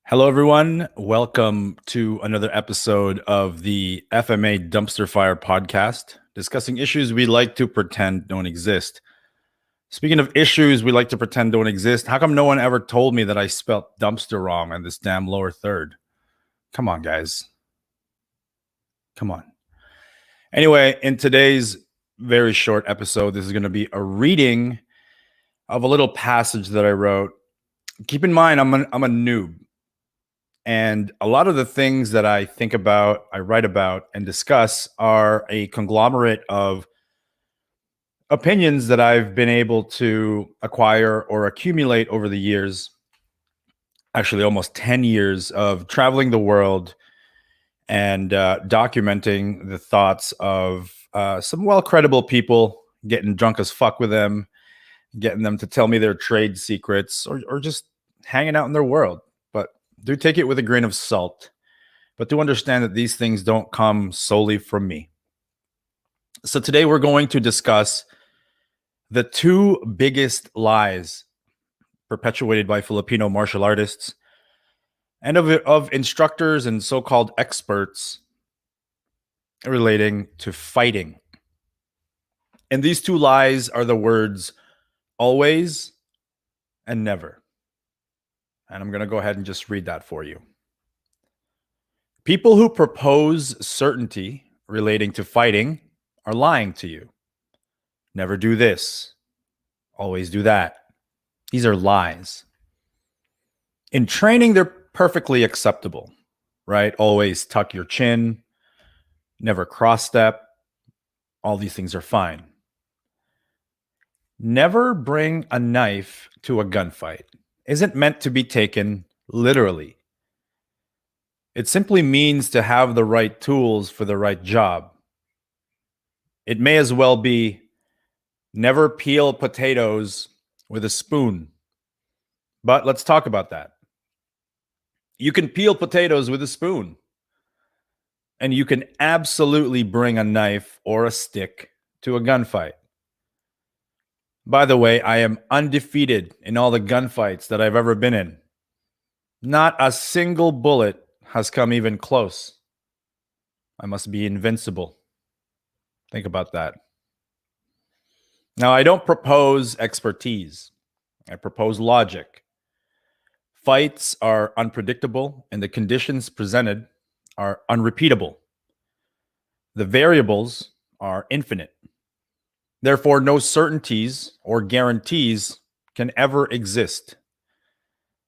Hello, everyone. Welcome to another episode of the FMA Dumpster Fire podcast, discussing issues we like to pretend don't exist. Speaking of issues we like to pretend don't exist, how come no one ever told me that I spelt dumpster wrong on this damn lower third? Come on, guys. Come on. Anyway, in today's very short episode, this is going to be a reading of a little passage that I wrote. Keep in mind, I'm a noob. And a lot of the things that I think about, I write about, and discuss are a conglomerate of opinions that I've been able to acquire or accumulate over the years. Actually, almost 10 years of traveling the world and documenting the thoughts of some well-credible people, getting drunk as fuck with them, getting them to tell me their trade secrets, or just hanging out in their world. But do take it with a grain of salt. But do understand that these things don't come solely from me. So today we're going to discuss the two biggest lies perpetuated by Filipino martial artists and of instructors and so-called experts relating to fighting. And these two lies are the words always and never. And I'm going to go ahead and just read that for you. People who propose certainty relating to fighting are lying to you. Never do this. Always do that. These are lies. In training, they're perfectly acceptable, right? Always tuck your chin, never cross step. All these things are fine. Never bring a knife to a gunfight isn't meant to be taken literally. It simply means to have the right tools for the right job. It may as well be never peel potatoes with a spoon. But let's talk about that. You can peel potatoes with a spoon. And you can absolutely bring a knife or a stick to a gunfight. By the way, I am undefeated in all the gunfights that I've ever been in. Not a single bullet has come even close. I must be invincible. Think about that. Now, I don't propose expertise. I propose logic. Fights are unpredictable, and the conditions presented are unrepeatable. The variables are infinite. Therefore, no certainties or guarantees can ever exist.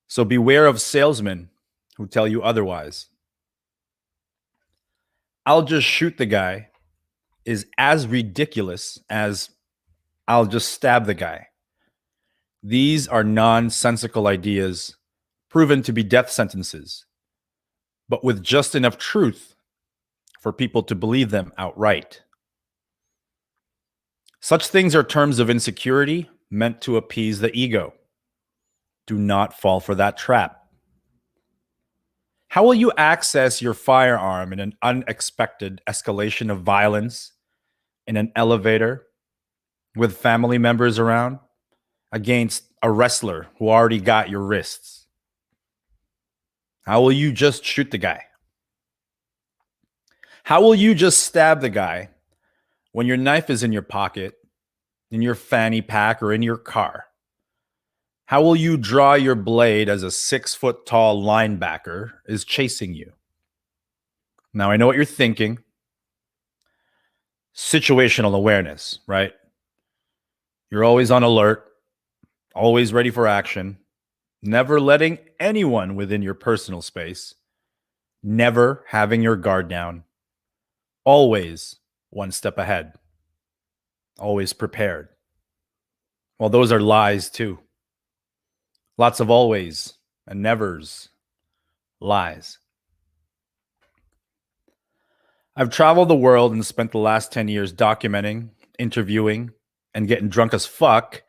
So beware of salesmen who tell you otherwise. I'll just shoot the guy is as ridiculous as I'll just stab the guy. These are nonsensical ideas proven to be death sentences, but with just enough truth for people to believe them outright. Such things are terms of insecurity meant to appease the ego. Do not fall for that trap. How will you access your firearm in an unexpected escalation of violence in an elevator with family members around against a wrestler who already got your wrists? How will you just shoot the guy? How will you just stab the guy when your knife is in your pocket, in your fanny pack, or in your car? How will you draw your blade as a 6-foot-tall linebacker is chasing you? Now, I know what you're thinking. Situational awareness, right? You're always on alert, always ready for action, never letting anyone within your personal space, never having your guard down, always one step ahead, always prepared. Well, those are lies too. Lots of always and nevers, lies. I've traveled the world and spent the last 10 years documenting, interviewing, and getting drunk as fuck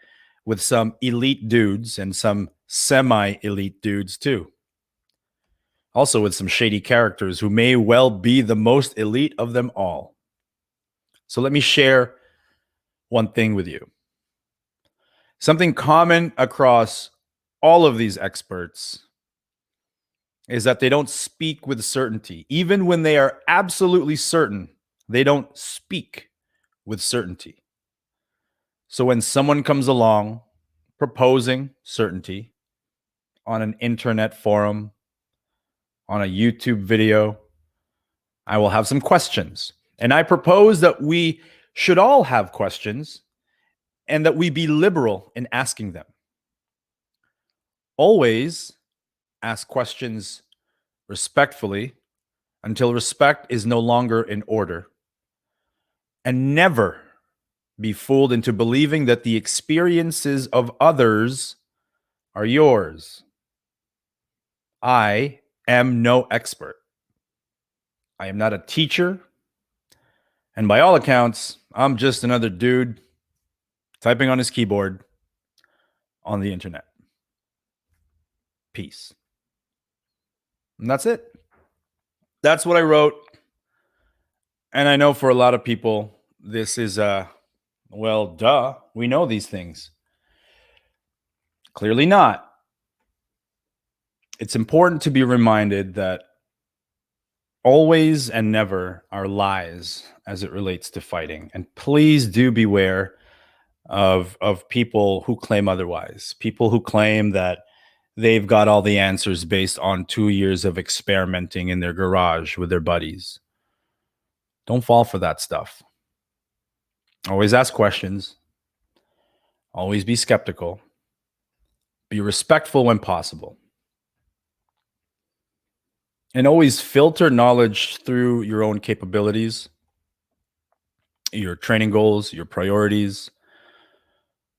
with some elite dudes and some semi-elite dudes too. Also with some shady characters who may well be the most elite of them all. So let me share one thing with you. Something common across all of these experts is that they don't speak with certainty. Even when they are absolutely certain, they don't speak with certainty. So when someone comes along proposing certainty on an internet forum, on a YouTube video, I will have some questions. And I propose that we should all have questions and that we be liberal in asking them. Always ask questions respectfully until respect is no longer in order. And never be fooled into believing that the experiences of others are yours. I am no expert. I am not a teacher. And by all accounts, I'm just another dude typing on his keyboard on the internet. Peace. And that's it. That's what I wrote. And I know for a lot of people, this is well, duh, we know these things. Clearly not. It's important to be reminded that always and never are lies as it relates to fighting. And please do beware of people who claim otherwise. People who claim that they've got all the answers based on 2 years of experimenting in their garage with their buddies. Don't fall for that stuff. Always ask questions. Always be skeptical. Be respectful when possible. And always filter knowledge through your own capabilities, your training goals, your priorities.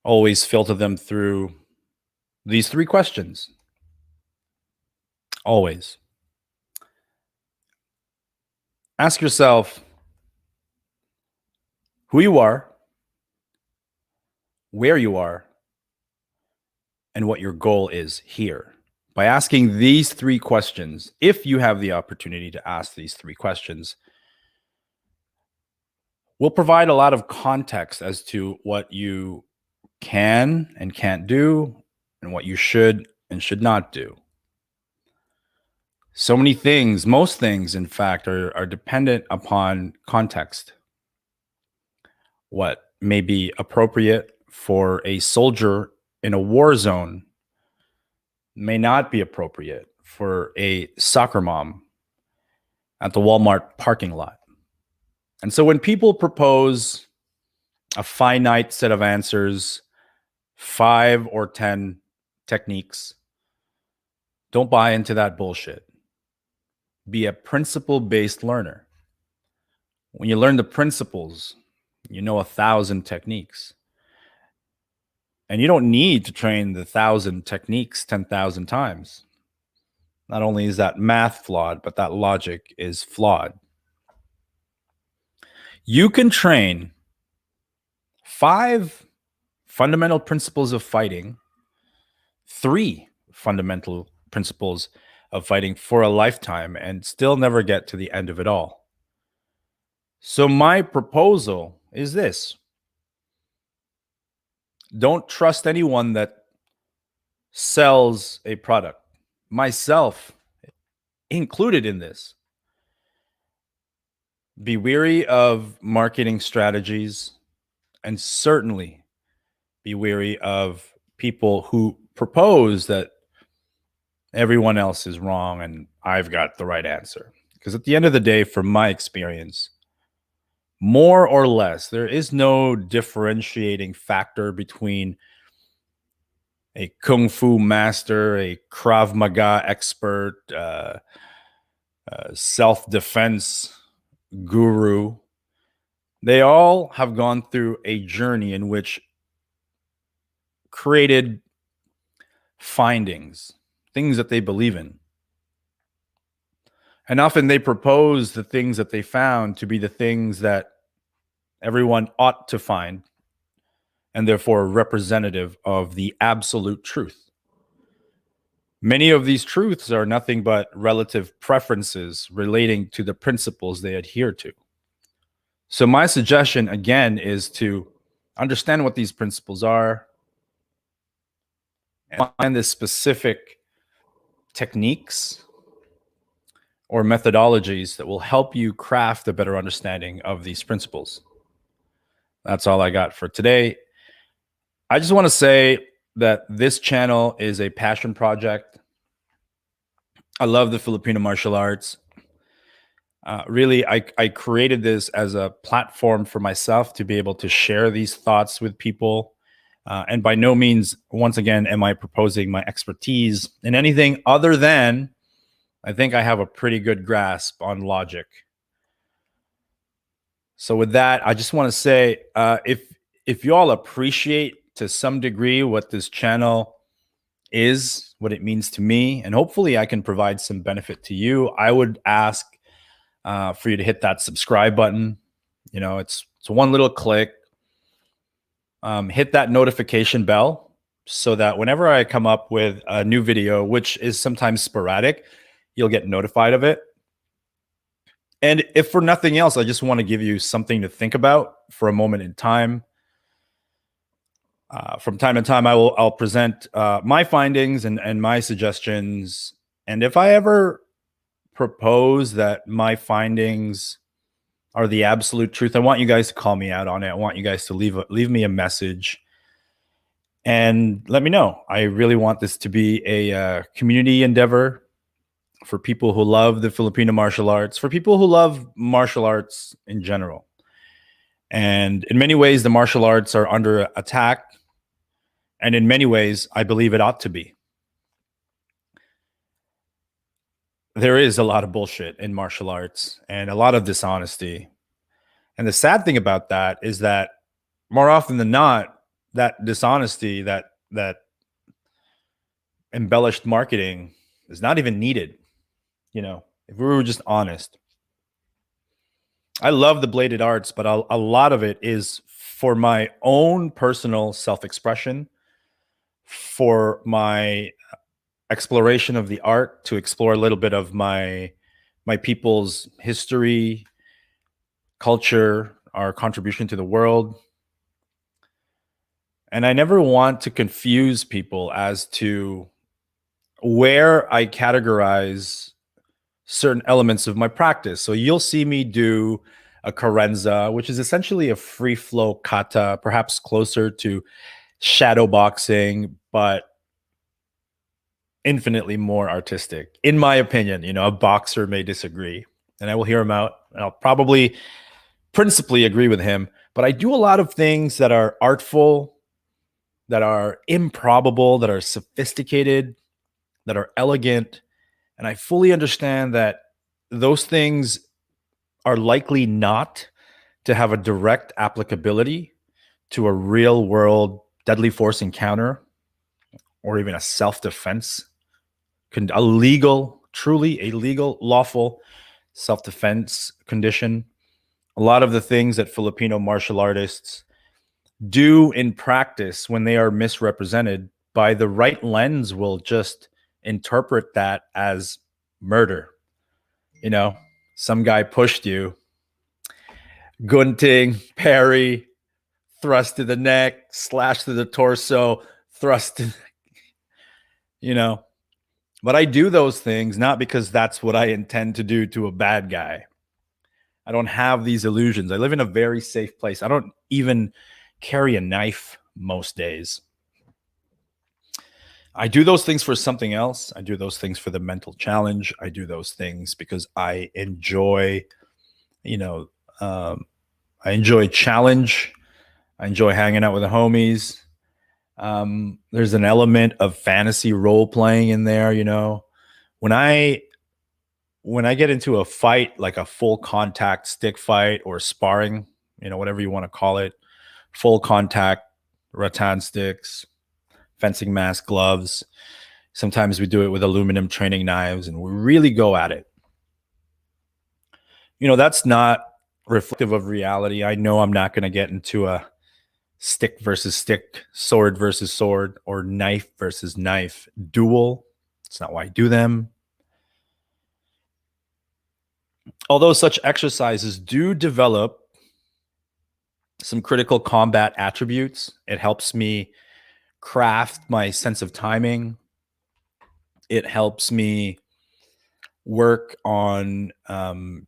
Always filter them through these 3 questions. Always. Ask yourself who you are, where you are, and what your goal is here. By asking these 3 questions, if you have the opportunity to ask these 3 questions, will provide a lot of context as to what you can and can't do and what you should and should not do. So many things, most things, in fact, are dependent upon context. What may be appropriate for a soldier in a war zone may not be appropriate for a soccer mom at the Walmart parking lot. And so when people propose a finite set of answers, 5 or 10 techniques, don't buy into that bullshit. Be a principle-based learner. When you learn the principles, you know 1,000 techniques. And you don't need to train the 1,000 techniques 10,000 times. Not only is that math flawed, but that logic is flawed. You can train 5 fundamental principles of fighting, 3 fundamental principles of fighting for a lifetime, and still never get to the end of it all. So my proposal is this. Don't trust anyone that sells a product, myself included in this. Be wary of marketing strategies, and certainly be wary of people who propose that everyone else is wrong and I've got the right answer. Because at the end of the day, from my experience, more or less, there is no differentiating factor between a Kung Fu master, a Krav Maga expert, self-defense guru. They all have gone through a journey in which created findings, things that they believe in. And often they propose the things that they found to be the things that everyone ought to find, and therefore representative of the absolute truth. Many of these truths are nothing but relative preferences relating to the principles they adhere to. So my suggestion, again, is to understand what these principles are and find the specific techniques or methodologies that will help you craft a better understanding of these principles. That's all I got for today. I just want to say that this channel is a passion project. I love the Filipino martial arts. Really, I created this as a platform for myself to be able to share these thoughts with people. And by no means, once again, am I proposing my expertise in anything other than I think I have a pretty good grasp on logic. So with that, I just want to say, if you all appreciate to some degree what this channel is, what it means to me, and hopefully I can provide some benefit to you, I would ask for you to hit that subscribe button. You know, it's one little click. Hit that notification bell so that whenever I come up with a new video, which is sometimes sporadic, you'll get notified of it. And if for nothing else, I just want to give you something to think about for a moment in time. From time to time, I'll present my findings and my suggestions. And if I ever propose that my findings are the absolute truth, I want you guys to call me out on it. I want you guys to leave me a message and let me know. I really want this to be a community endeavor for people who love the Filipino martial arts, for people who love martial arts in general. And in many ways, the martial arts are under attack. And in many ways, I believe it ought to be. There is a lot of bullshit in martial arts and a lot of dishonesty. And the sad thing about that is that more often than not, that dishonesty, that embellished marketing is not even needed. You know, if we were just honest. I love the bladed arts, but a lot of it is for my own personal self-expression, for my exploration of the art, to explore a little bit of my people's history, culture, our contribution to the world. And I never want to confuse people as to where I categorize certain elements of my practice. So you'll see me do a carenza, which is essentially a free flow kata, perhaps closer to shadow boxing, but infinitely more artistic, in my opinion. You know, a boxer may disagree, and I will hear him out, and I'll probably principally agree with him. But I do a lot of things that are artful, that are improbable, that are sophisticated, that are elegant. And I fully understand that those things are likely not to have a direct applicability to a real world deadly force encounter or even a self-defense, a legal, truly a legal, lawful self-defense condition. A lot of the things that Filipino martial artists do in practice, when they are misrepresented by the right lens, will just interpret that as murder. You know, some guy pushed you, gunting, parry, thrust to the neck, slash to the torso, thrust to, you know. But I do those things not because that's what I intend to do to a bad guy. I don't have these illusions. I live in a very safe place. I don't even carry a knife most days. I do those things for something else. I do those things for the mental challenge. I do those things because I enjoy, you know, I enjoy challenge. I enjoy hanging out with the homies. There's an element of fantasy role playing in there. You know, when I get into a fight, like a full contact stick fight or sparring, you know, whatever you want to call it, full contact rattan sticks, fencing mask, gloves. Sometimes we do it with aluminum training knives, and we really go at it. You know, that's not reflective of reality. I know I'm not going to get into a stick versus stick, sword versus sword, or knife versus knife duel. It's not why I do them. Although such exercises do develop some critical combat attributes, it helps me craft my sense of timing. It helps me work on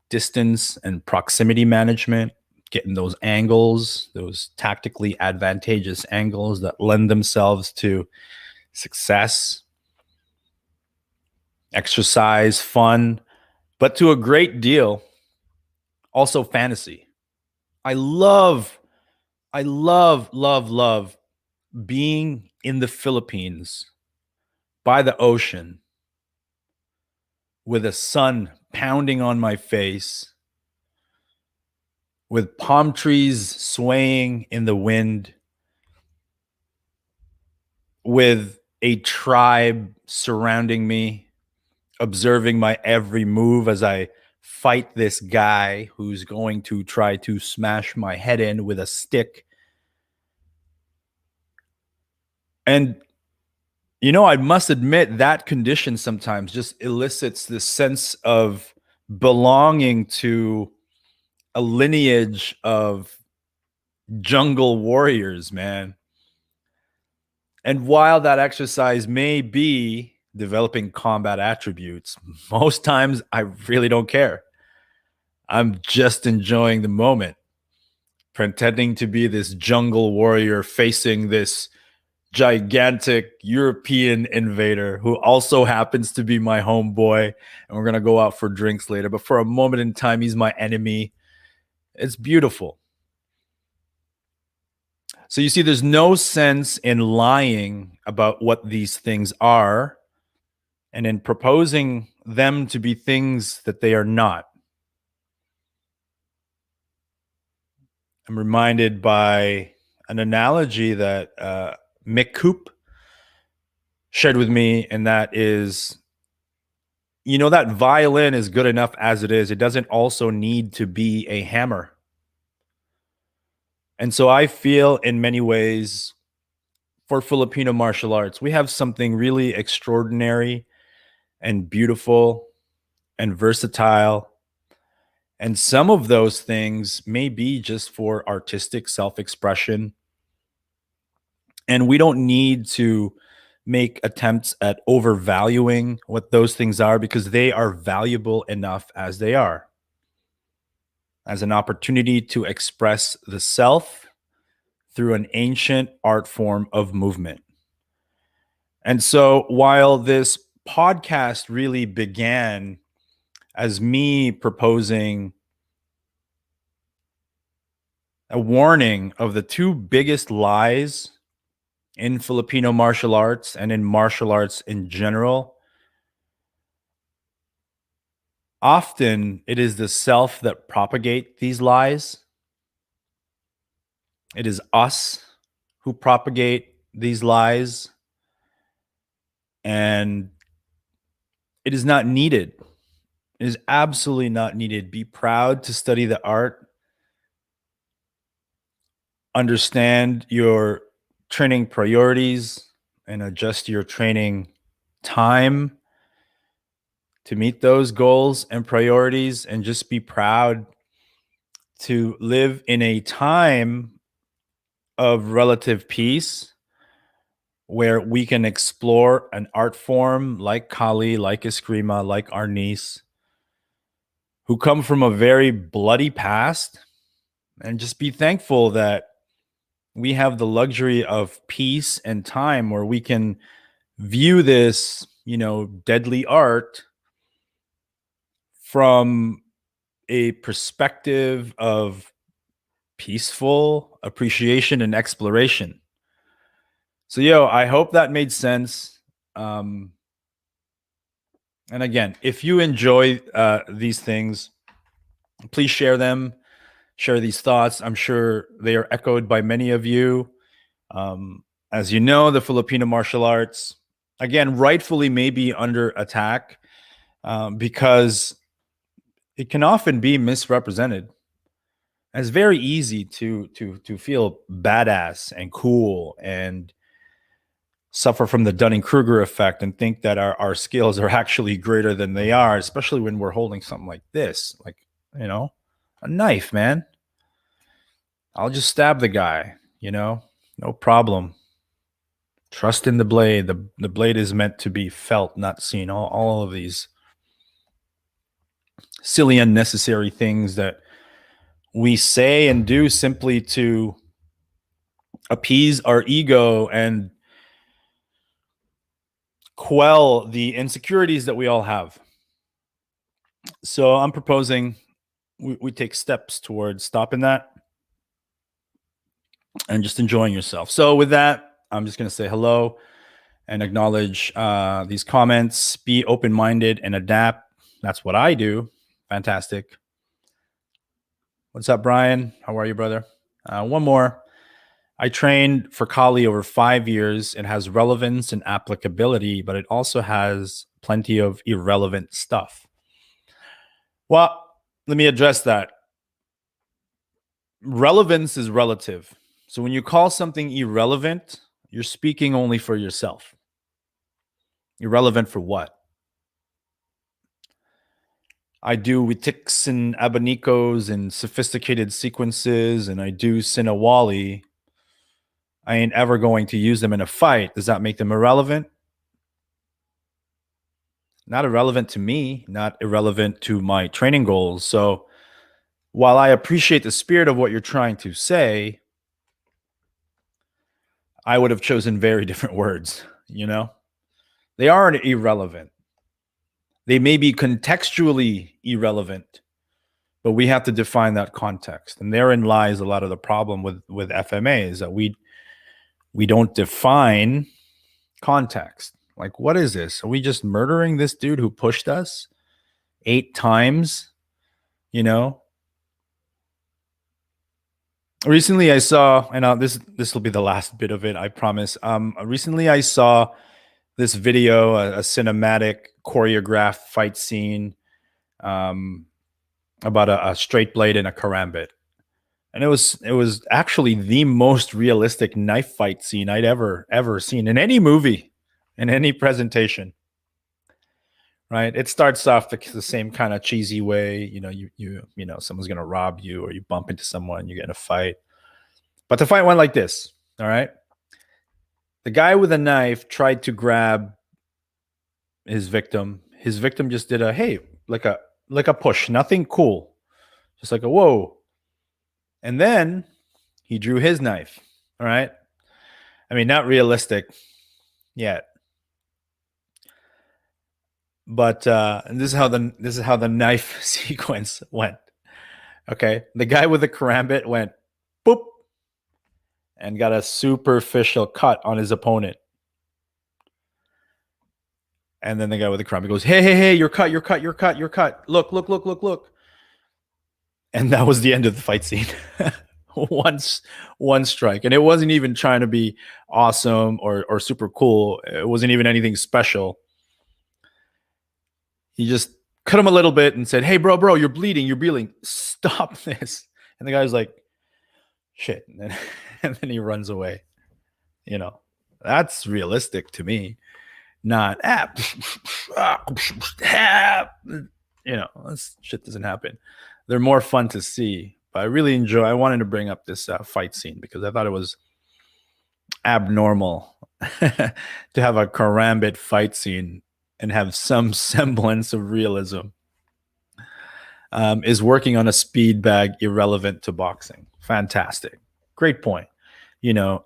distance and proximity management, getting those angles, those tactically advantageous angles that lend themselves to success, exercise, fun, but to a great deal, also fantasy. I love, love being in the Philippines by the ocean with a sun pounding on my face, with palm trees swaying in the wind, with a tribe surrounding me, observing my every move as I fight this guy who's going to try to smash my head in with a stick. And, I must admit that condition sometimes just elicits this sense of belonging to a lineage of jungle warriors, man. And while that exercise may be developing combat attributes, most times I really don't care. I'm just enjoying the moment, pretending to be this jungle warrior facing this gigantic European invader who also happens to be my homeboy. And we're going to go out for drinks later. But for a moment in time, he's my enemy. It's beautiful. So you see, there's no sense in lying about what these things are and in proposing them to be things that they are not. I'm reminded by an analogy that Mick Coop shared with me, and that is, that violin is good enough as it is. It doesn't also need to be a hammer. And so I feel in many ways for Filipino martial arts, we have something really extraordinary and beautiful and versatile. And some of those things may be just for artistic self expression. And we don't need to make attempts at overvaluing what those things are because they are valuable enough as they are, as an opportunity to express the self through an ancient art form of movement. And so while this podcast really began as me proposing a warning of the two biggest lies in Filipino martial arts and in martial arts in general, often it is the self that propagate these lies. It is us who propagate these lies, and it is not needed. It is absolutely not needed. Be proud to study the art. Understand your training priorities and adjust your training time to meet those goals and priorities, and just be proud to live in a time of relative peace where we can explore an art form like Kali, like Eskrima, like Arnis, who come from a very bloody past, and just be thankful that we have the luxury of peace and time where we can view this, deadly art from a perspective of peaceful appreciation and exploration. So, I hope that made sense. And again, if you enjoy these things, please share them, share these thoughts. I'm sure they are echoed by many of you. As you know, the Filipino martial arts, again, rightfully may be under attack because it can often be misrepresented. It's very easy to feel badass and cool and suffer from the Dunning-Kruger effect and think that our skills are actually greater than they are, especially when we're holding something like this, like, a knife, man. I'll just stab the guy, no problem. Trust in the blade. The blade is meant to be felt, not seen. All of these silly, unnecessary things that we say and do simply to appease our ego and quell the insecurities that we all have. So I'm proposing we take steps towards stopping that and just enjoying yourself. So with that, I'm just going to say hello and acknowledge these comments. Be open-minded and adapt. That's what I do. Fantastic. What's up, Brian? How are you, brother? One more. I trained for Kali over 5 years. It has relevance and applicability, but it also has plenty of irrelevant stuff. Well, let me address that. Relevance is relative. So when you call something irrelevant, you're speaking only for yourself. Irrelevant for what? I do witiks and abanicos and sophisticated sequences, and I do Sinawali. I ain't ever going to use them in a fight. Does that make them irrelevant? Not irrelevant to me, not irrelevant to my training goals. So while I appreciate the spirit of what you're trying to say, I would have chosen very different words, you know? They aren't irrelevant. They may be contextually irrelevant, but we have to define that context. And therein lies a lot of the problem with FMA is that we don't define context. Like, what is this? Are we just murdering this dude who pushed us 8 times? You know? Recently I saw, and this will be the last bit of it, I promise. Recently I saw this video, a cinematic choreographed fight scene about a straight blade and a karambit. And it was actually the most realistic knife fight scene I'd ever seen in any movie, in any presentation. Right? It starts off the same kind of cheesy way, you know, someone's gonna rob you or you bump into someone, you get in a fight. But the fight went like this. All right. The guy with a knife tried to grab his victim. His victim just did a hey, like a push, nothing cool, just like a whoa. And then he drew his knife. All right. I mean, not realistic yet. But and this is how the knife sequence went. Okay. The guy with the karambit went boop and got a superficial cut on his opponent. And then the guy with the karambit goes, hey, you're cut. Look. And that was the end of the fight scene. one strike. And it wasn't even trying to be awesome or super cool. It wasn't even anything special. He just cut him a little bit and said, hey, bro, you're bleeding. Stop this. And the guy was like, shit. And then he runs away. You know, that's realistic to me. Not, you know, this shit doesn't happen. They're more fun to see. But I wanted to bring up this fight scene because I thought it was abnormal to have a karambit fight scene and have some semblance of realism. Is working on a speed bag irrelevant to boxing? Fantastic. Great point. You know,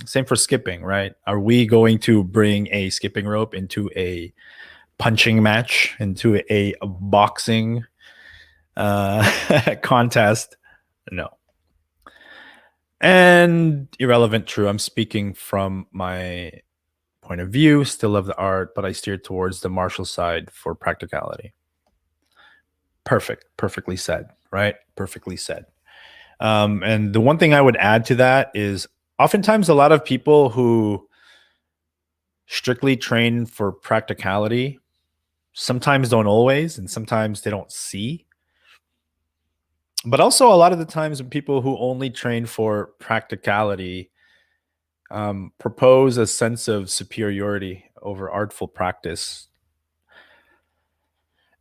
same for skipping, right? Are we going to bring a skipping rope into a punching match, into a boxing contest? No. And irrelevant, true. I'm speaking from my point of view, still love the art, but I steer towards the martial side for practicality. Perfectly said, right? Perfectly said. And the one thing I would add to that is oftentimes a lot of people who strictly train for practicality sometimes don't always, and sometimes they don't see. But also a lot of the times when people who only train for practicality propose a sense of superiority over artful practice.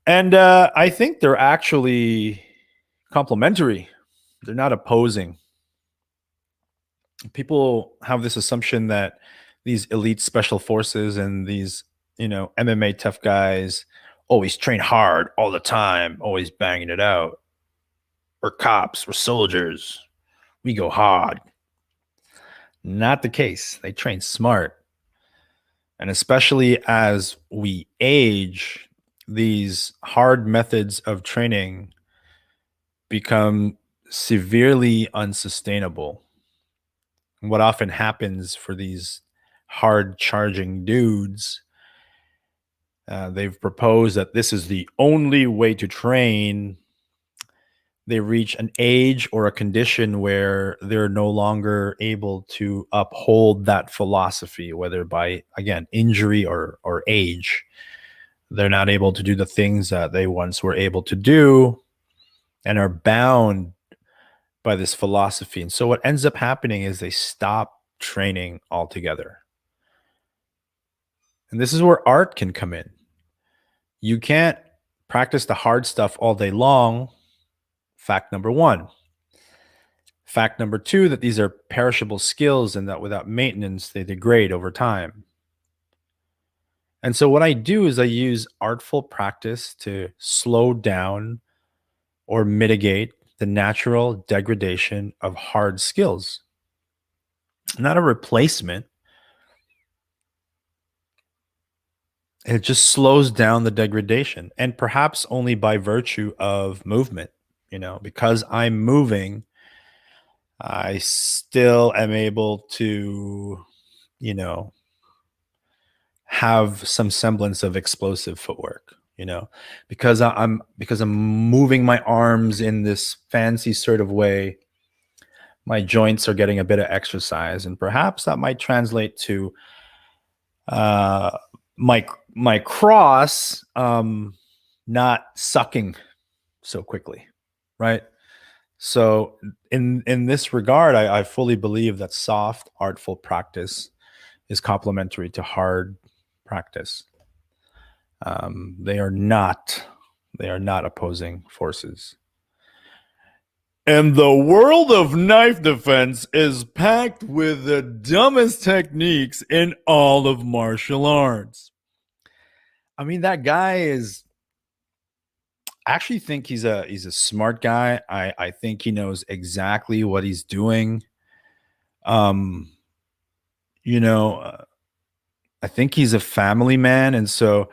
And I think they're actually complementary. They're not opposing. People have this assumption that these elite special forces and these, MMA tough guys always train hard all the time, always banging it out. We're cops, we're soldiers, we go hard. Not the case. They train smart. And especially as we age, these hard methods of training become severely unsustainable. What often happens for these hard charging dudes, they've proposed that this is the only way to train. They reach an age or a condition where they're no longer able to uphold that philosophy, whether by, again, injury or age. They're not able to do the things that they once were able to do and are bound by this philosophy. And so what ends up happening is they stop training altogether. And this is where art can come in. You can't practice the hard stuff all day long. Fact number one. Fact number two, that these are perishable skills and that without maintenance, they degrade over time. And so what I do is I use artful practice to slow down or mitigate the natural degradation of hard skills. Not a replacement. It just slows down the degradation, and perhaps only by virtue of movement. Because I'm moving, I still am able to, have some semblance of explosive footwork, because I'm moving my arms in this fancy sort of way. My joints are getting a bit of exercise, and perhaps that might translate to my cross not sucking so quickly, right? So in this regard, I fully believe that soft, artful practice is complementary to hard practice. They are not opposing forces. And the world of knife defense is packed with the dumbest techniques in all of martial arts. I mean, that guy is. I actually think he's a smart guy. I think he knows exactly what he's doing. Um, you know, uh, I think he's a family man, and so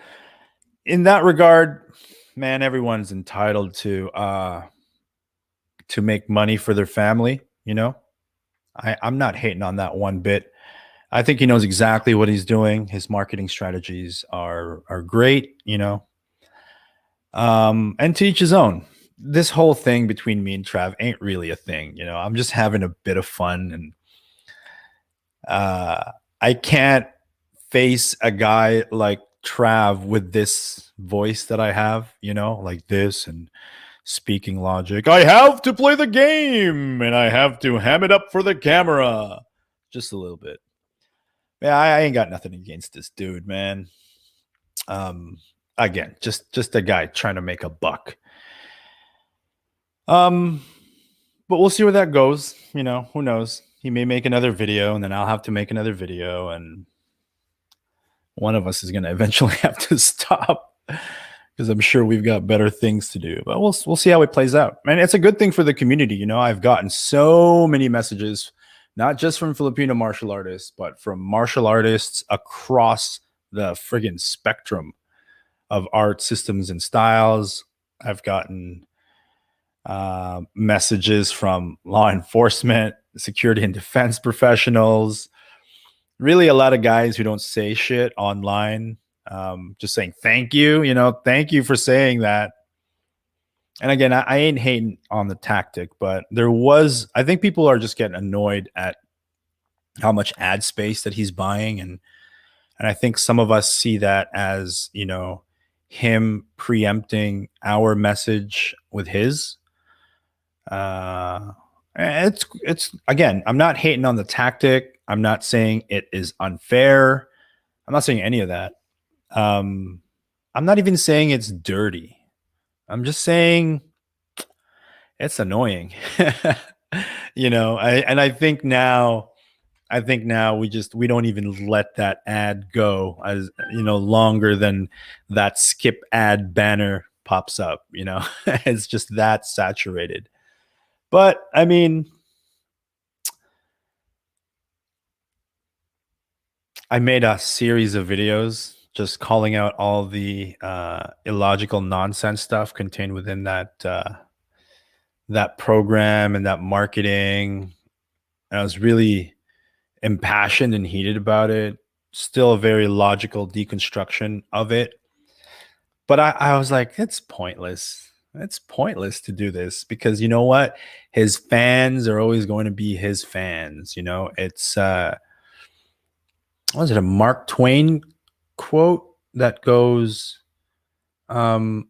in that regard, man, everyone's entitled to make money for their family. I'm not hating on that one bit. I think he knows exactly what he's doing. His marketing strategies are great. And to each his own. This whole thing between me and Trav ain't really a thing. I'm just having a bit of fun, and I can't face a guy like Trav with this voice that I have, like this, and speaking logic. I have to play the game and I have to ham it up for the camera. Just a little bit. Yeah, I ain't got nothing against this dude, man. Again, just a guy trying to make a buck. But we'll see where that goes. Who knows? He may make another video, and then I'll have to make another video, and one of us is going to eventually have to stop because I'm sure we've got better things to do. But we'll see how it plays out. And it's a good thing for the community. I've gotten so many messages, not just from Filipino martial artists, but from martial artists across the friggin' spectrum of art systems and styles. I've gotten messages from law enforcement, security and defense professionals, really a lot of guys who don't say shit online, just saying thank you, thank you for saying that. And again, I ain't hating on the tactic, but I think people are just getting annoyed at how much ad space that he's buying. And I think some of us see that as, him preempting our message with his. It's again, I'm not hating on the tactic. I'm not saying it is unfair. I'm not saying any of that. I'm not even saying it's dirty. I'm just saying it's annoying. I think now I think now we don't even let that ad go, as longer than that skip ad banner pops up. It's just that saturated. But I mean, I made a series of videos just calling out all the illogical nonsense stuff contained within that program and that marketing. And I was really impassioned and heated about it. Still a very logical deconstruction of it. But I was like, it's pointless. It's pointless to do this, because you know what? His fans are always going to be his fans. It's was it a Mark Twain quote that goes, um,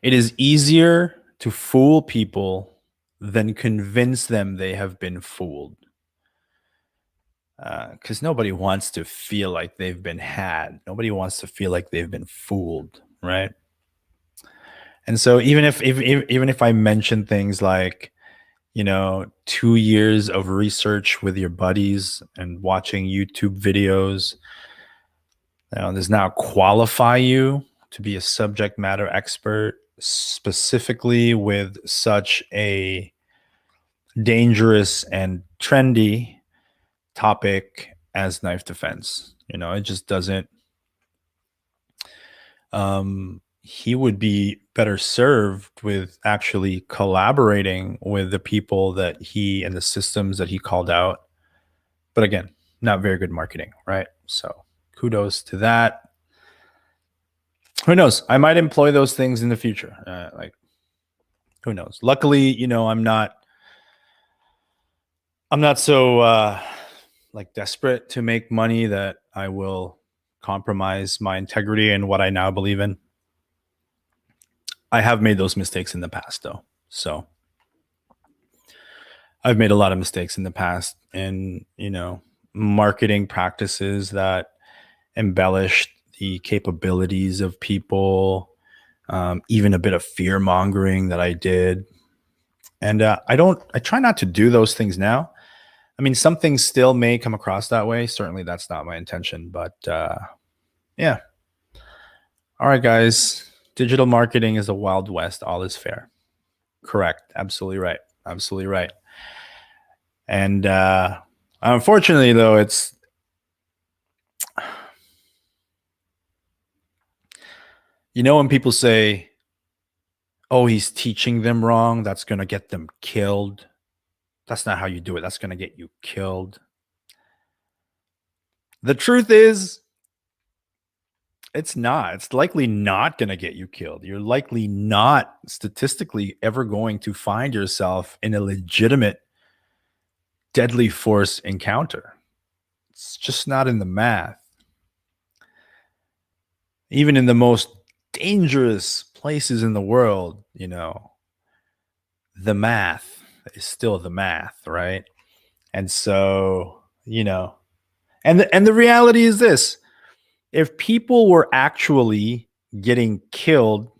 it is easier to fool people than convince them they have been fooled. Because nobody wants to feel like they've been had. Nobody wants to feel like they've been fooled, right? And so even if I mention things like, 2 years of research with your buddies and watching YouTube videos, does now qualify you to be a subject matter expert, specifically with such a dangerous and trendy topic as knife defense. It just doesn't. He would be better served with actually collaborating with the people that he and the systems that he called out. But again, not very good marketing, right? So kudos to that. Who knows? I might employ those things in the future. Who knows? Luckily, I'm not so desperate to make money that I will compromise my integrity and what I now believe in. I have made those mistakes in the past, though. So I've made a lot of mistakes in the past in, marketing practices that embellished the capabilities of people, even a bit of fear mongering that I did. And I try not to do those things now. I mean, some things still may come across that way. Certainly that's not my intention, but yeah. All right, guys. Digital marketing is the Wild West. All is fair. Correct. Absolutely right. Absolutely right. And unfortunately, though, it's when people say, oh, he's teaching them wrong, that's going to get them killed. That's not how you do it. That's going to get you killed. The truth is, it's not. It's likely not going to get you killed. You're likely not statistically ever going to find yourself in a legitimate deadly force encounter. It's just not in the math. Even in the most dangerous places in the world, the math is still the math, right? And so, and the reality is this: if people were actually getting killed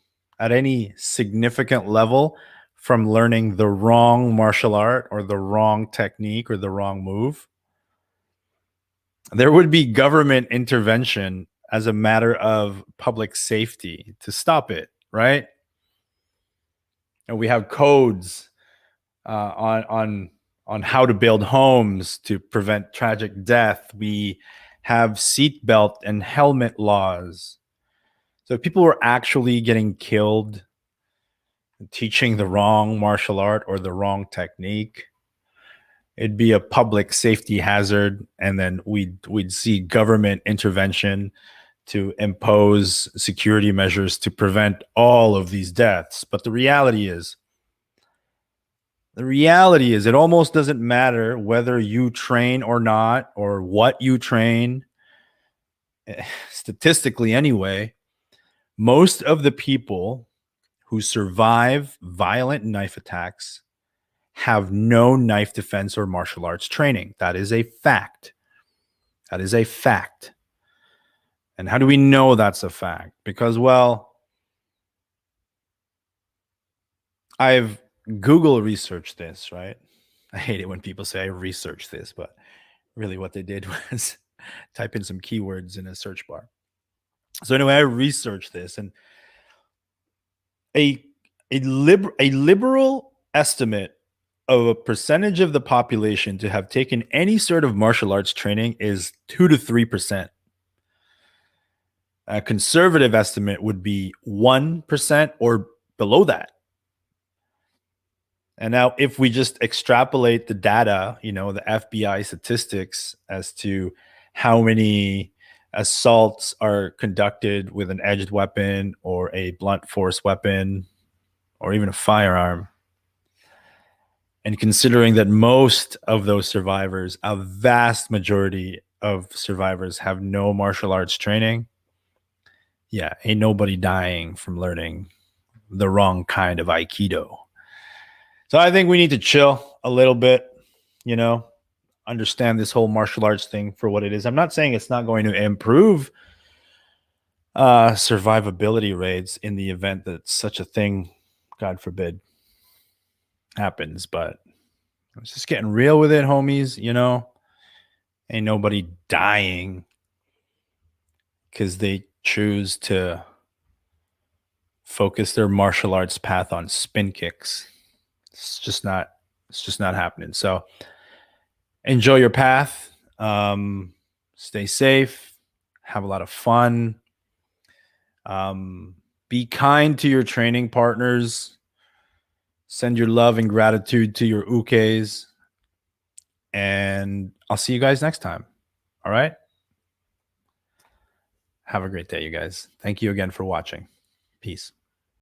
at any significant level from learning the wrong martial art or the wrong technique or the wrong move, there would be government intervention as a matter of public safety to stop it, right? And we have codes on how to build homes to prevent tragic death. We have seatbelt and helmet laws. So if people were actually getting killed teaching the wrong martial art or the wrong technique, it'd be a public safety hazard, and then we'd see government intervention to impose security measures to prevent all of these deaths. But the reality is it almost doesn't matter whether you train or not, or what you train. Statistically anyway, most of the people who survive violent knife attacks have no knife defense or martial arts training. That is a fact. That is a fact. And how do we know that's a fact? Because, well, I've Google researched this, right? I hate it when people say I researched this, but really what they did was type in some keywords in a search bar. So anyway, I researched this, and a a liberal estimate of a percentage of the population to have taken any sort of martial arts training is 2 to 3%. A conservative estimate would be 1% or below that. And now, if we just extrapolate the data, the FBI statistics as to how many assaults are conducted with an edged weapon or a blunt force weapon or even a firearm, and considering that most of those survivors, a vast majority of survivors, have no martial arts training, yeah, ain't nobody dying from learning the wrong kind of Aikido. So I think we need to chill a little bit, understand this whole martial arts thing for what it is. I'm not saying it's not going to improve survivability rates in the event that such a thing, God forbid, happens, but it's just getting real with it, homies. Ain't nobody dying because they choose to focus their martial arts path on spin kicks. It's just not happening. So enjoy your path. Stay safe. Have a lot of fun. Be kind to your training partners. Send your love and gratitude to your ukes. And I'll see you guys next time. All right? Have a great day, you guys. Thank you again for watching. Peace.